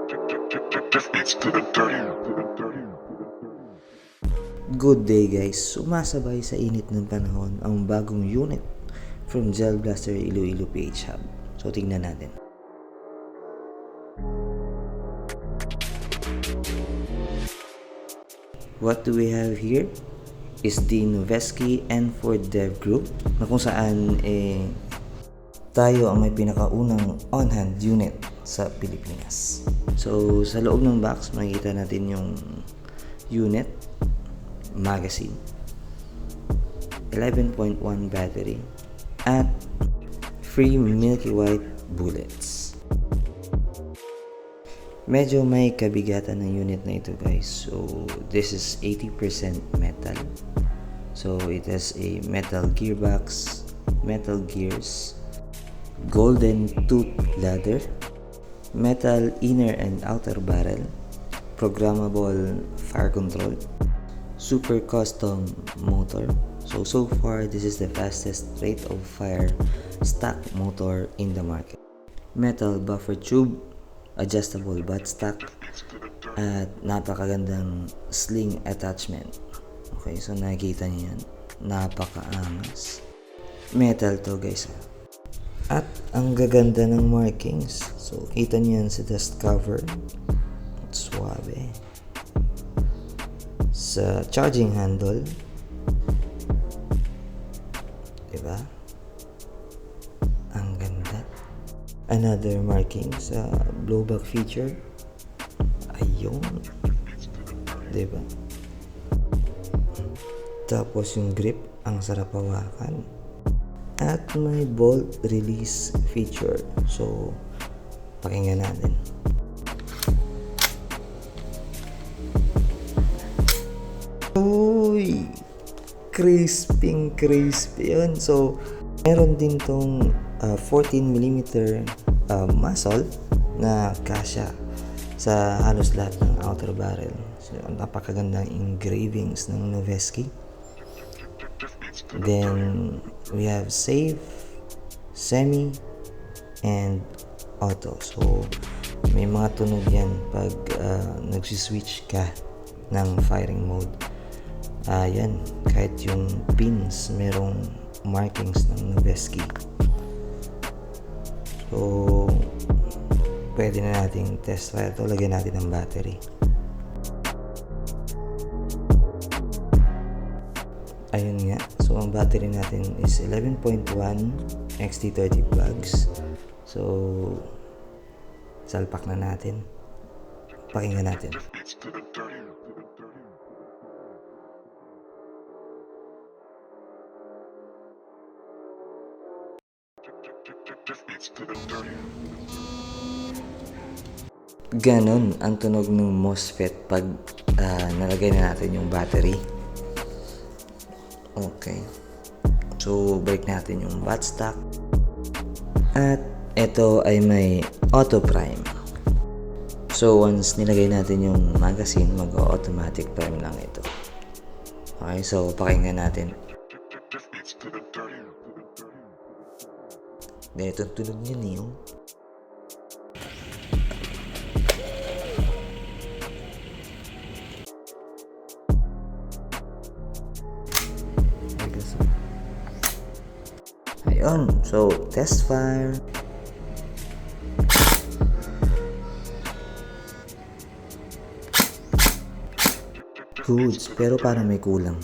Good day guys, sumasabay sa init ng panahon ang bagong unit from Gel Blaster Iloilo PH Hub. So tingnan natin. What do we have here is the Noveski N4 Dev Group na kung saan tayo ang may pinakaunang on-hand unit sa Pilipinas. So sa loob ng box makikita natin yung unit, magazine, 11.1 battery, at free Milky White bullets. Medyo may kabigatan ng unit na ito guys. So this is 80% metal. So it has a metal gearbox, metal gears, golden tooth ladder, metal inner and outer barrel, programmable fire control, super custom motor. So far this is the fastest rate of fire stock motor in the market. Metal buffer tube, adjustable buttstock, at napakagandang sling attachment. Okay, so nakikita niyo yan, napakaangas. Metal to guys. At ang gaganda ng markings. So kita niyo yan sa dust cover, suabe. Sa charging handle, diba? Ang ganda. Another marking sa blowback feature, ayun, diba? Tapos yung grip, ang sarap hawakan. At may bolt release feature. So pakinggan natin. Uy, crispy yun. So meron din tong 14mm muzzle na kasya sa halos lahat ng outer barrel. So napakagandang engravings ng Noveski. Then we have safe, semi, and auto. So may mga tunog yan pag nagsiswitch ka ng firing mode. Yan, kahit yung pins merong markings ng Noveski. So pwede na nating test fire ito. Lagyan natin ng battery. Ayun nga, so ang battery natin is 11.1 XT30 plugs. So salpak na natin, pakinggan natin. Ganon ang tunog ng MOSFET pag nalagay na natin yung battery. Okay, so balik natin yung buttstock. At ito ay may auto prime. So once nilagay natin yung magazine, mag-automatic prime lang ito. Okay, so pakinggan natin. Ganito ang tunog niya niyo. Ayun, so test fire. Goods, pero parang may kulang.